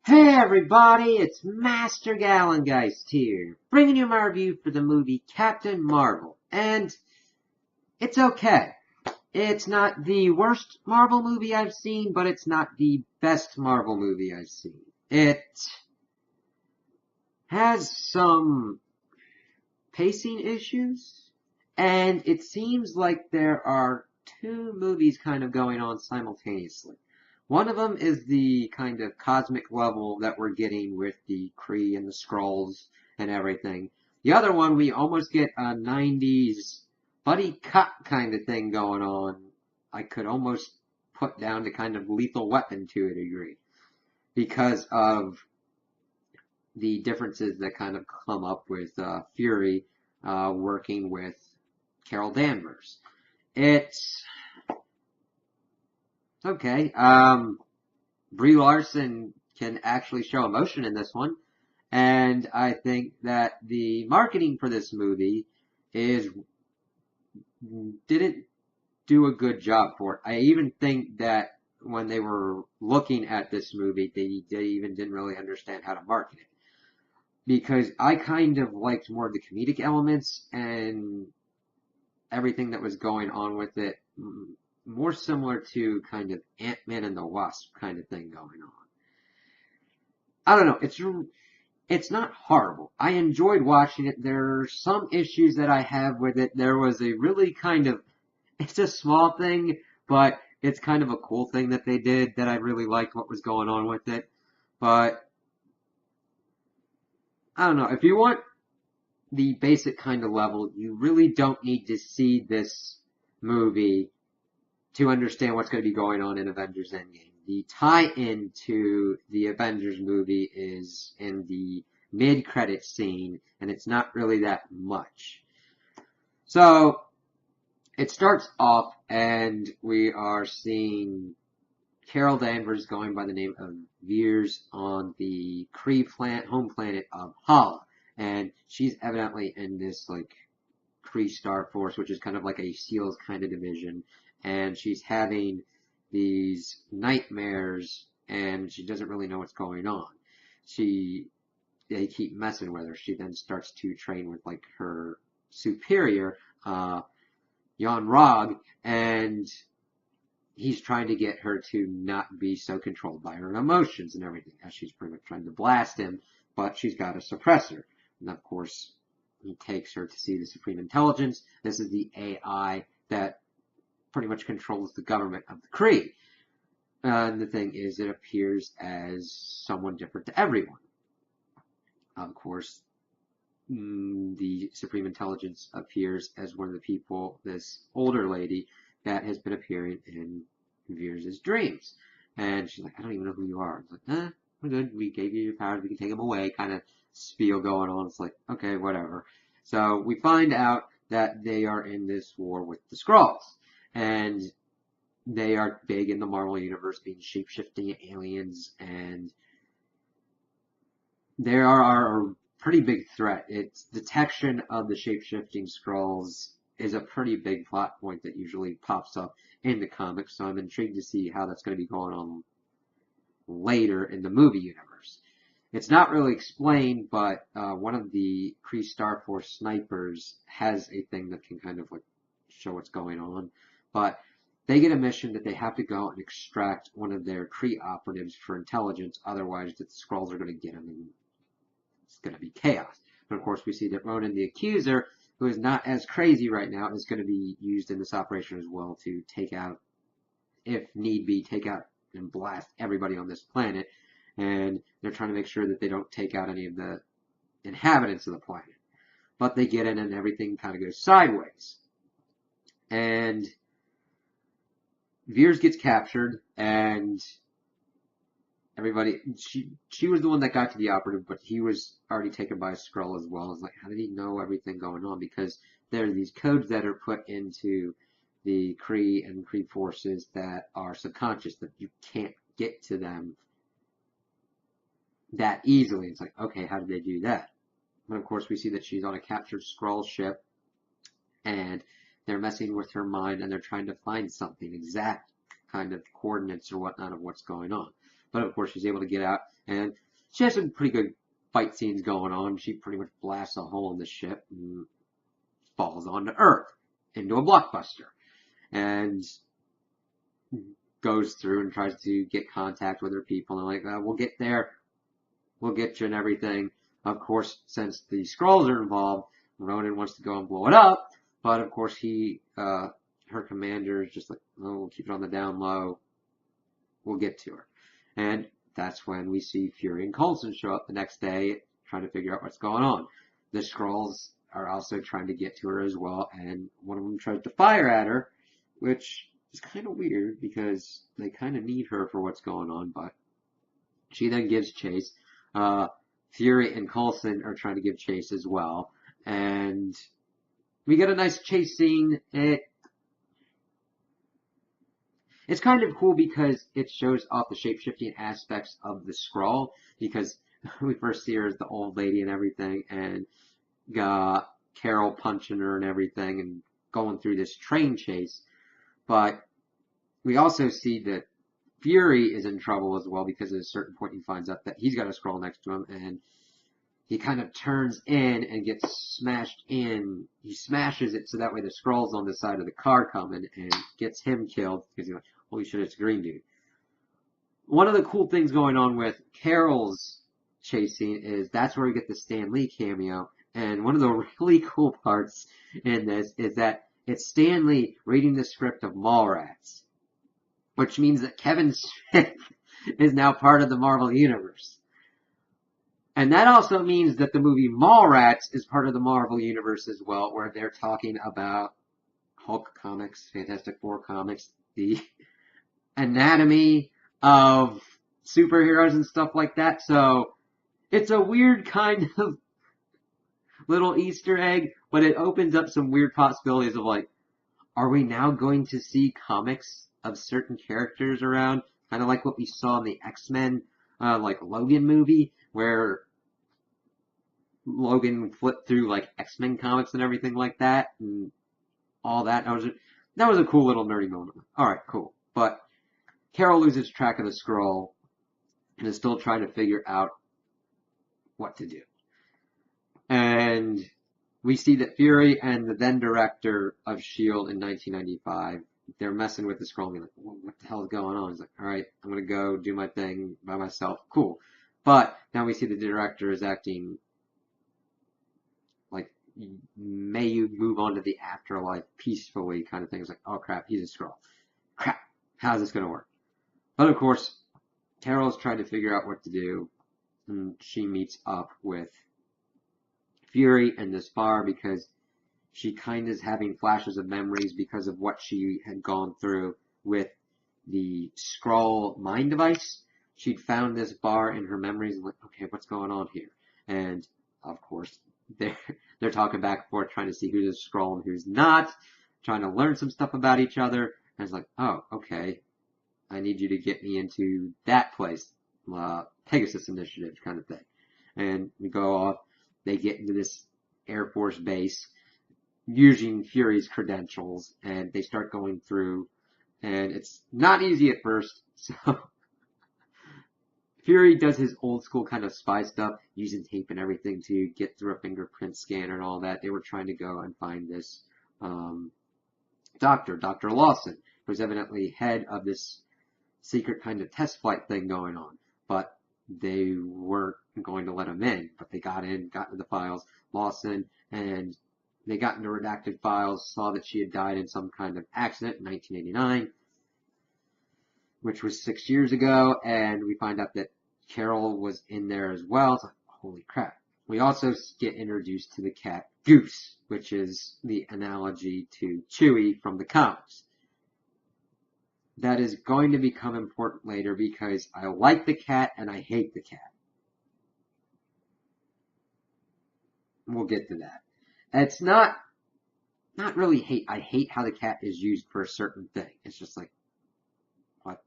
Hey everybody, it's Master Gallengeist here, bringing you my review for the movie Captain Marvel. And it's okay. It's not the worst Marvel movie I've seen, but it's not the best Marvel movie I've seen. It has some pacing issues, and it seems like there are two movies kind of going on simultaneously. One of them is the kind of cosmic level that we're getting with the Kree and the Skrulls and everything. The other one, we almost get a 90s buddy cop kind of thing going on. I could almost put down to kind of Lethal Weapon to a degree because of the differences that kind of come up with Fury working with Carol Danvers. It's okay. Brie Larson can actually show emotion in this one, and I think that the marketing for this movie didn't do a good job for it. I even think that when they were looking at this movie, they even didn't really understand how to market it. Because I kind of liked more of the comedic elements and everything that was going on with it, more similar to kind of Ant-Man and the Wasp kind of thing going on. I don't know, it's not horrible. I enjoyed watching it. There are some issues that I have with it. There was a really kind of, it's a small thing, but it's kind of a cool thing that they did that I really liked what was going on with it. But I don't know, if you want the basic kind of level, you really don't need to see this movie to understand what's going to be going on in Avengers Endgame. The tie-in to the Avengers movie is in the mid-credit scene, and it's not really that much. So, it starts off, and we are seeing Carol Danvers going by the name of Veers on the Kree home planet of Hala. And she's evidently in this, like, Kree Star Force, which is kind of like a SEALs kind of division. And she's having these nightmares, and she doesn't really know what's going on. They keep messing with her. She then starts to train with, like, her superior, Jan Rog, and he's trying to get her to not be so controlled by her emotions and everything, as she's pretty much trying to blast him, but she's got a suppressor. And of course, he takes her to see the Supreme Intelligence. This is the AI that pretty much controls the government of the Kree. And the thing is, it appears as someone different to everyone. Of course, the Supreme Intelligence appears as one of the people, this older lady, that has been appearing in Veers' dreams. And she's like, I don't even know who you are. It's like, we're good. We gave you your powers. We can take them away. Kind of spiel going on. It's like, okay, whatever. So we find out that they are in this war with the Skrulls. And they are big in the Marvel Universe, being shape-shifting aliens. And they are a pretty big threat. Its detection of the shape-shifting Skrulls is a pretty big plot point that usually pops up in the comics, so I'm intrigued to see how that's going to be going on later in the movie universe. It's not really explained, but one of the Kree Star Force snipers has a thing that can kind of like show what's going on, but they get a mission that they have to go and extract one of their Kree operatives for intelligence, otherwise the Skrulls are going to get them and it's going to be chaos. But of course we see that Ronan the Accuser, who is not as crazy right now, is going to be used in this operation as well to take out, if need be, take out and blast everybody on this planet. And they're trying to make sure that they don't take out any of the inhabitants of the planet. But they get in and everything kind of goes sideways. And Veers gets captured, and everybody, she was the one that got to the operative, but he was already taken by a Skrull as well. It's like, how did he know everything going on? Because there are these codes that are put into the Kree and Kree forces that are subconscious, that you can't get to them that easily. It's like, okay, how did they do that? But of course we see that she's on a captured Skrull ship, and they're messing with her mind, and they're trying to find something, exact kind of coordinates or whatnot of what's going on. But of course, she's able to get out, and she has some pretty good fight scenes going on. She pretty much blasts a hole in the ship and falls onto Earth into a blockbuster, and goes through and tries to get contact with her people, and like, we'll get there, we'll get you and everything. Of course, since the Skrulls are involved, Ronan wants to go and blow it up, but of course her commander is just like, oh, we'll keep it on the down low, we'll get to her. And that's when we see Fury and Coulson show up the next day, trying to figure out what's going on. The Skrulls are also trying to get to her as well, and one of them tries to fire at her, which is kind of weird because they kind of need her for what's going on, but she then gives chase. Fury and Coulson are trying to give chase as well, and we get a nice chase scene. It's kind of cool because it shows off the shape-shifting aspects of the Skrull, because we first see her as the old lady and everything, and got Carol punching her and everything, and going through this train chase. But we also see that Fury is in trouble as well, because at a certain point he finds out that he's got a Skrull next to him, and he kind of turns in and gets smashed in. He smashes it so that way the Skrull's on the side of the car coming, and gets him killed, because he's like, holy shit, it's Green Dude. One of the cool things going on with Carol's chase scene is that's where we get the Stan Lee cameo, and one of the really cool parts in this is that it's Stan Lee reading the script of Mallrats, which means that Kevin Smith is now part of the Marvel Universe. And that also means that the movie Mallrats is part of the Marvel Universe as well, where they're talking about Hulk comics, Fantastic Four comics, the anatomy of superheroes and stuff like that. So it's a weird kind of little Easter egg, but it opens up some weird possibilities of like, are we now going to see comics of certain characters around? Kind of like what we saw in the X-Men, like Logan movie, where Logan flipped through like X-Men comics and everything like that, and all that. That was a cool little nerdy moment. Alright, cool. But Carol loses track of the Skrull and is still trying to figure out what to do. And we see that Fury and the then director of S.H.I.E.L.D. in 1995, they're messing with the Skrull and being like, what the hell is going on? He's like, alright, I'm going to go do my thing by myself. Cool. But now we see the director is acting like, may you move on to the afterlife peacefully kind of thing. It's like, oh crap, he's a Skrull. Crap, how's this going to work? But of course, Carol's trying to figure out what to do, and she meets up with Fury in this bar because she kind of is having flashes of memories because of what she had gone through with the Skrull mind device. She'd found this bar in her memories and like, okay, what's going on here? And of course, they're talking back and forth, trying to see who's a Skrull and who's not, trying to learn some stuff about each other. And it's like, oh, okay, I need you to get me into that place, Pegasus Initiative kind of thing. And we go off, they get into this Air Force base using Fury's credentials, and they start going through, and it's not easy at first, so Fury does his old school kind of spy stuff, using tape and everything to get through a fingerprint scanner and all that. They were trying to go and find this Dr. Lawson, who's evidently head of this secret kind of test flight thing going on. But they weren't going to let him in. But they got into the files, Lawson, and they got into redacted files, saw that she had died in some kind of accident in 1989, which was 6 years ago, and we find out that Carol was in there as well. It's like, holy crap. We also get introduced to the cat Goose, which is the analogy to Chewie from the comics. That is going to become important later because I like the cat and I hate the cat. We'll get to that. It's not really hate. I hate how the cat is used for a certain thing. It's just like, what?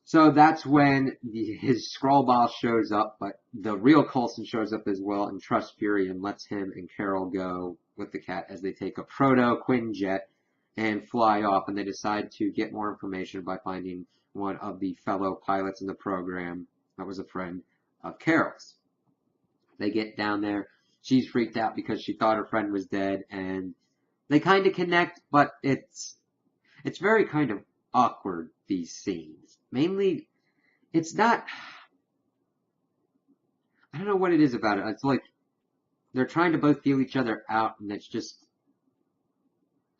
So that's when his Skrull boss shows up, but the real Coulson shows up as well and trusts Fury and lets him and Carol go with the cat as they take a proto Quinjet and fly off, and they decide to get more information by finding one of the fellow pilots in the program that was a friend of Carol's. They get down there. She's freaked out because she thought her friend was dead, and they kind of connect, but it's very kind of awkward, these scenes. Mainly, it's not, I don't know what it is about it. It's like they're trying to both feel each other out, and it's just,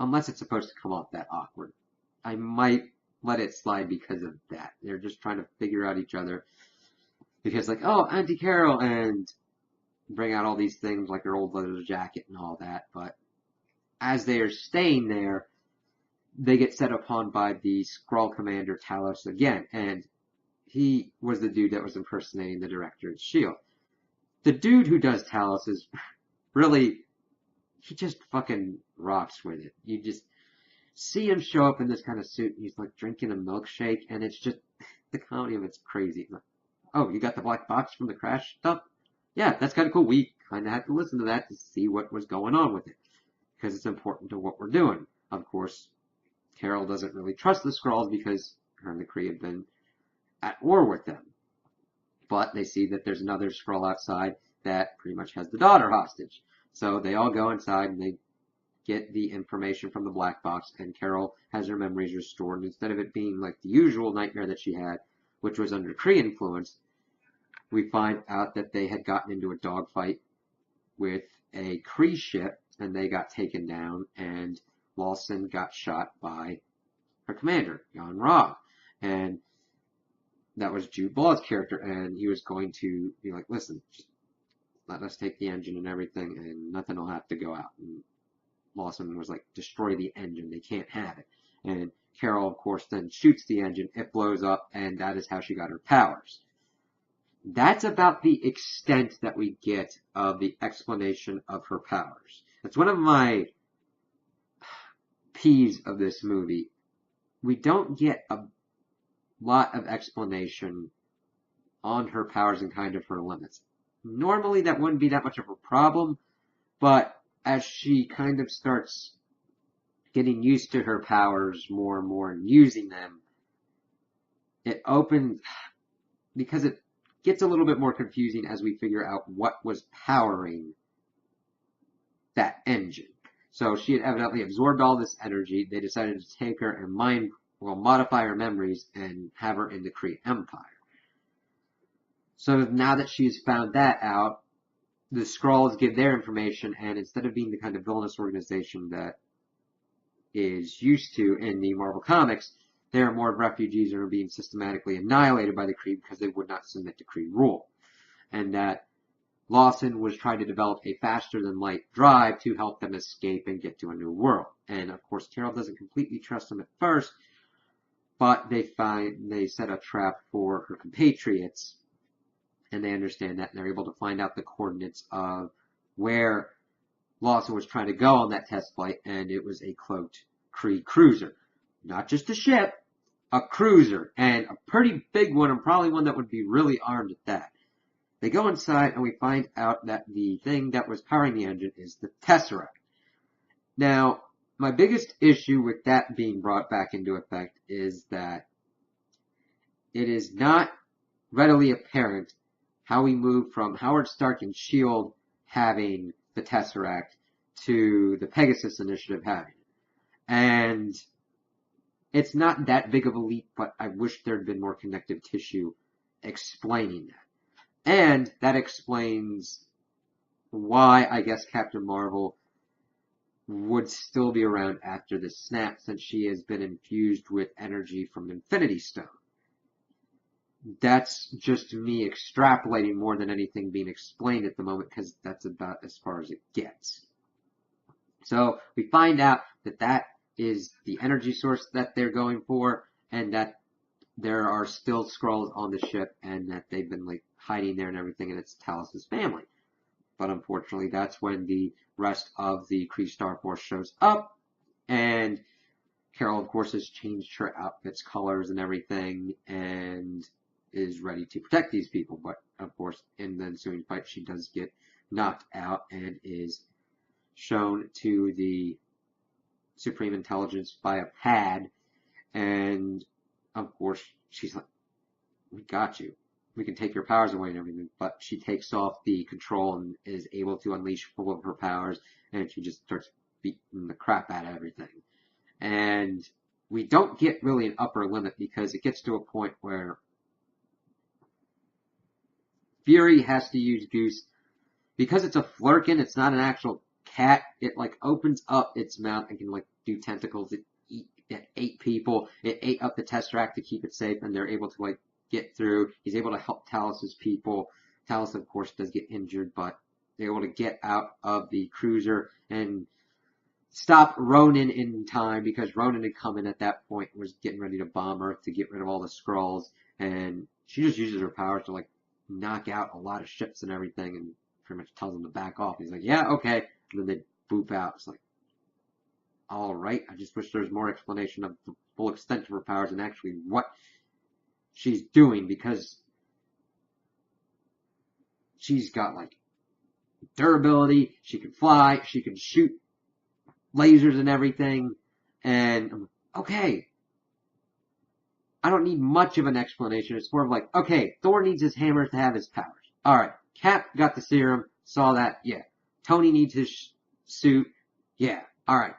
unless it's supposed to come off that awkward, I might let it slide because of that. They're just trying to figure out each other. Because like, oh, Auntie Carol, and bring out all these things like her old leather jacket and all that. But as they are staying there, they get set upon by the Skrull commander Talos again. And he was the dude that was impersonating the director of S.H.I.E.L.D. The dude who does Talos is really, he just fucking rocks with it. You just see him show up in this kind of suit, and he's like drinking a milkshake, and it's just, the comedy of it's crazy. Like, oh, you got the black box from the crash stuff? Yeah, that's kind of cool. We kind of had to listen to that to see what was going on with it, because it's important to what we're doing. Of course, Carol doesn't really trust the Skrulls because her and the Kree have been at war with them. But they see that there's another Skrull outside that pretty much has the daughter hostage. So they all go inside and they get the information from the black box, and Carol has her memories restored. And instead of it being like the usual nightmare that she had, which was under Kree influence, we find out that they had gotten into a dogfight with a Kree ship, and they got taken down, and Lawson got shot by her commander, Jan Ra. And that was Jude Law's character, and he was going to be like, listen, just let us take the engine and everything, and nothing will have to go out. And Lawson was like, destroy the engine, they can't have it. And Carol, of course, then shoots the engine, it blows up, and that is how she got her powers. That's about the extent that we get of the explanation of her powers. That's one of my peeves of this movie. We don't get a lot of explanation on her powers and kind of her limits. Normally that wouldn't be that much of a problem, but as she kind of starts getting used to her powers more and more and using them, it opens, because it gets a little bit more confusing as we figure out what was powering that engine. So she had evidently absorbed all this energy. They decided to take her and modify her memories and have her in the Kree Empire. So now that she's found that out, the Skrulls give their information, and instead of being the kind of villainous organization that is used to in the Marvel Comics, they are more of refugees and are being systematically annihilated by the Kree because they would not submit to Kree rule. And that Lawson was trying to develop a faster-than-light drive to help them escape and get to a new world. And of course, Carol doesn't completely trust them at first, but they set a trap for her compatriots, and they understand that, and they're able to find out the coordinates of where Lawson was trying to go on that test flight, and it was a cloaked Kree cruiser. Not just a ship, a cruiser, and a pretty big one, and probably one that would be really armed at that. They go inside, and we find out that the thing that was powering the engine is the Tesseract. Now, my biggest issue with that being brought back into effect is that it is not readily apparent how we move from Howard Stark and S.H.I.E.L.D. having the Tesseract to the Pegasus Initiative having it. And it's not that big of a leap, but I wish there had been more connective tissue explaining that. And that explains why I guess Captain Marvel would still be around after the snap, since she has been infused with energy from Infinity Stone. That's just me extrapolating more than anything being explained at the moment, because that's about as far as it gets. So we find out that that is the energy source that they're going for, and that there are still Skrulls on the ship, and that they've been like hiding there and everything, and it's Talos' family. But unfortunately, that's when the rest of the Kree Star Force shows up, and Carol, of course, has changed her outfit's colors and everything, and is ready to protect these people. But, of course, in the ensuing fight, she does get knocked out and is shown to the supreme intelligence by a pad, and of course she's like, we got you. We can take your powers away and everything, but she takes off the control and is able to unleash full of her powers, and she just starts beating the crap out of everything. And we don't get really an upper limit because it gets to a point where Fury has to use Goose. Because it's a flurkin, it's not an actual cat, it like opens up its mouth and can like do tentacles. It ate people. It ate up the Tesseract to keep it safe, and they're able to like get through. He's able to help Talos's people. Talos, of course, does get injured, but they're able to get out of the cruiser and stop Ronan in time, because Ronan had come in at that point and was getting ready to bomb Earth to get rid of all the Skrulls, and she just uses her powers to like knock out a lot of ships and everything, and pretty much tells them to back off. He's like, yeah, okay, and then they boop out. It's like, all right, I just wish there was more explanation of the full extent of her powers and actually what she's doing, because she's got like durability, she can fly, she can shoot lasers and everything, and okay, I don't need much of an explanation. It's more of like, okay, Thor needs his hammer to have his powers. Alright, Cap got the serum, saw that, yeah. Tony needs his suit, yeah, alright.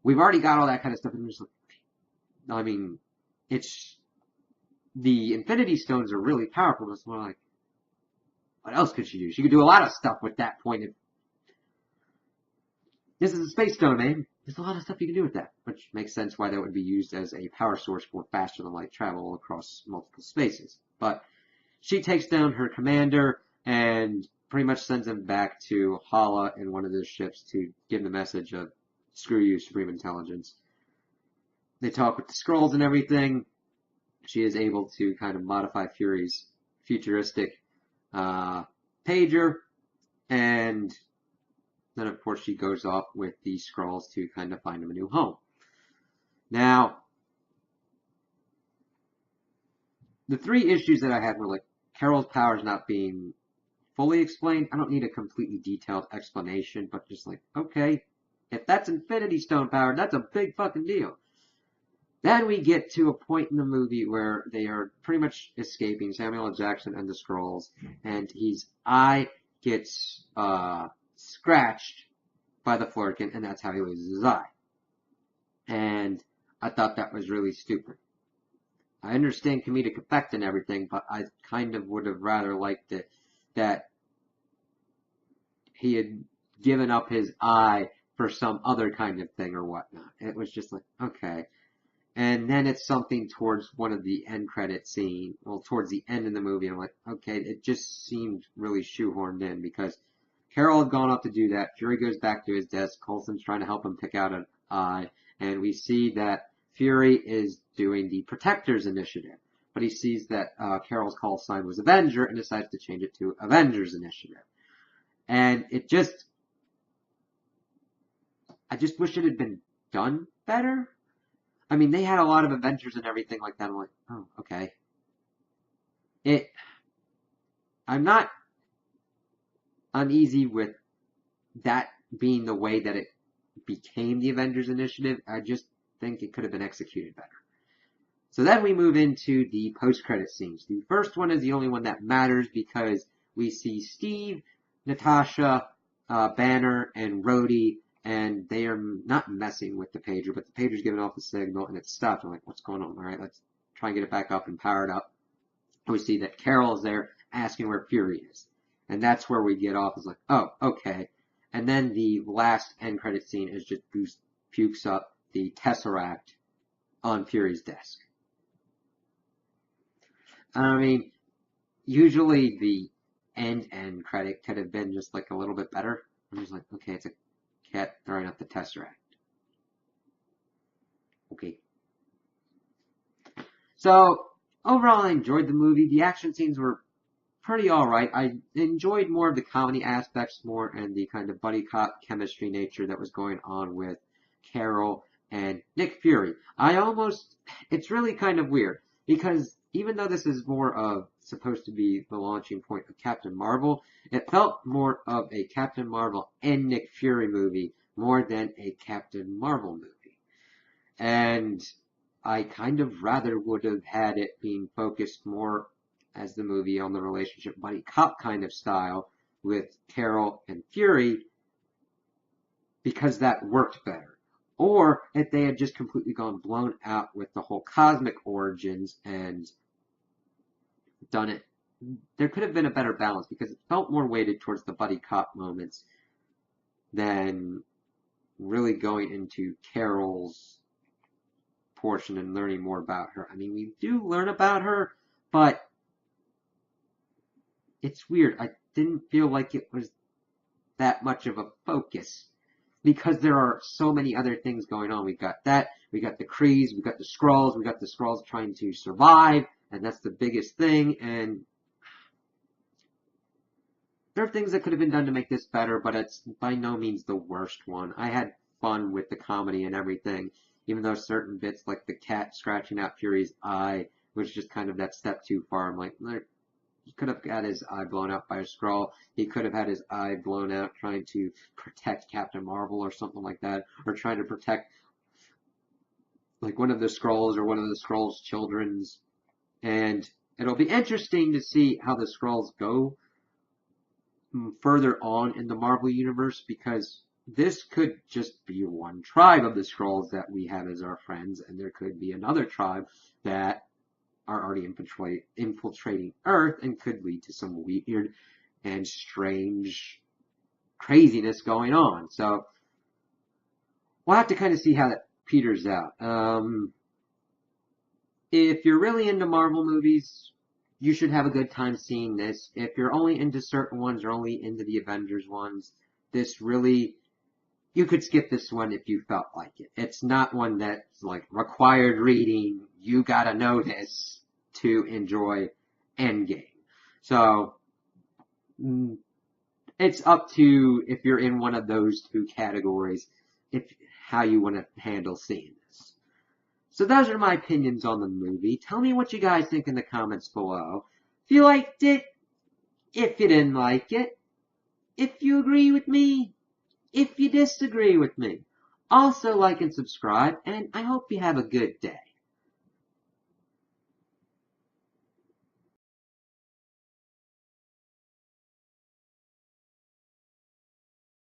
We've already got all that kind of stuff, and I'm just like, I mean, it's, the Infinity Stones are really powerful, but it's more like, what else could she do? She could do a lot of stuff with that point. This is a space stone, man. There's a lot of stuff you can do with that, which makes sense why that would be used as a power source for faster than light travel across multiple spaces. But she takes down her commander and pretty much sends him back to Hala in one of the ships to give the message of, screw you, Supreme Intelligence. They talk with the Skrulls and everything. She is able to kind of modify Fury's futuristic pager, and then, of course, she goes off with the Skrulls to kind of find them a new home. Now, the three issues that I had were like Carol's powers not being fully explained. I don't need a completely detailed explanation, but just like, okay, if that's Infinity Stone power, that's a big fucking deal. Then we get to a point in the movie where they are pretty much escaping, Samuel L. Jackson and the Skrulls, and his eye gets scratched by the Flurkin, and that's how he loses his eye. And I thought that was really stupid. I understand comedic effect and everything, but I kind of would have rather liked it that he had given up his eye for some other kind of thing or whatnot. It was just like, okay. And then it's something towards one of the end credit scene, well, towards the end of the movie, I'm like, okay, it just seemed really shoehorned in, because Carol had gone off to do that. Fury goes back to his desk. Coulson's trying to help him pick out an eye. And we see that Fury is doing the Protectors Initiative. But he sees that Carol's call sign was Avenger and decides to change it to Avengers Initiative. And it just, I just wish it had been done better. I mean, they had a lot of Avengers and everything like that. I'm like, oh, okay. I'm not uneasy with that being the way that it became the Avengers Initiative. I just think it could have been executed better. So then we move into the post-credit scenes. The first one is the only one that matters because we see Steve, Natasha, Banner, and Rhodey, and they are not messing with the pager, but the pager's giving off a signal and it's stopped. I'm like, what's going on? All right, let's try and get it back up and power it up. And we see that Carol is there asking where Fury is. And that's where we get off. It's like, oh, okay. And then the last end credit scene is just Goose pukes up the Tesseract on Fury's desk. I mean, usually the end credit could have been just like a little bit better. I'm just like, okay, it's a cat throwing up the Tesseract. Okay. So, overall, I enjoyed the movie. The action scenes were pretty alright. I enjoyed more of the comedy aspects more and the kind of buddy cop chemistry nature that was going on with Carol and Nick Fury. It's really kind of weird because even though this is more of supposed to be the launching point of Captain Marvel, it felt more of a Captain Marvel and Nick Fury movie more than a Captain Marvel movie. And I kind of rather would have had it being focused more as the movie on the relationship buddy cop kind of style with Carol and Fury, because that worked better. Or if they had just completely gone blown out with the whole cosmic origins and done it, there could have been a better balance, because it felt more weighted towards the buddy cop moments than really going into Carol's portion and learning more about her. I mean, we do learn about her, but it's weird. I didn't feel like it was that much of a focus, because there are so many other things going on. We've got that, we got the Krees, we got the Skrulls trying to survive, and that's the biggest thing, and there are things that could have been done to make this better, but it's by no means the worst one. I had fun with the comedy and everything, even though certain bits like the cat scratching out Fury's eye was just kind of that step too far. I'm like, he could have had his eye blown out by a Skrull. He could have had his eye blown out trying to protect Captain Marvel or something like that, or trying to protect like one of the Skrulls or one of the Skrulls' children's. And it'll be interesting to see how the Skrulls go further on in the Marvel Universe, because this could just be one tribe of the Skrulls that we have as our friends, and there could be another tribe that are already infiltrating Earth and could lead to some weird and strange craziness going on. So we'll have to kind of see how that peters out. If you're really into Marvel movies, you should have a good time seeing this. If you're only into certain ones or only into the Avengers ones, this really, you could skip this one if you felt like it. It's not one that's like required reading. You gotta know this to enjoy Endgame. So, it's up to, if you're in one of those two categories, how you want to handle seeing this. So those are my opinions on the movie. Tell me what you guys think in the comments below. If you liked it, if you didn't like it, if you agree with me, if you disagree with me. Also like and subscribe, and I hope you have a good day.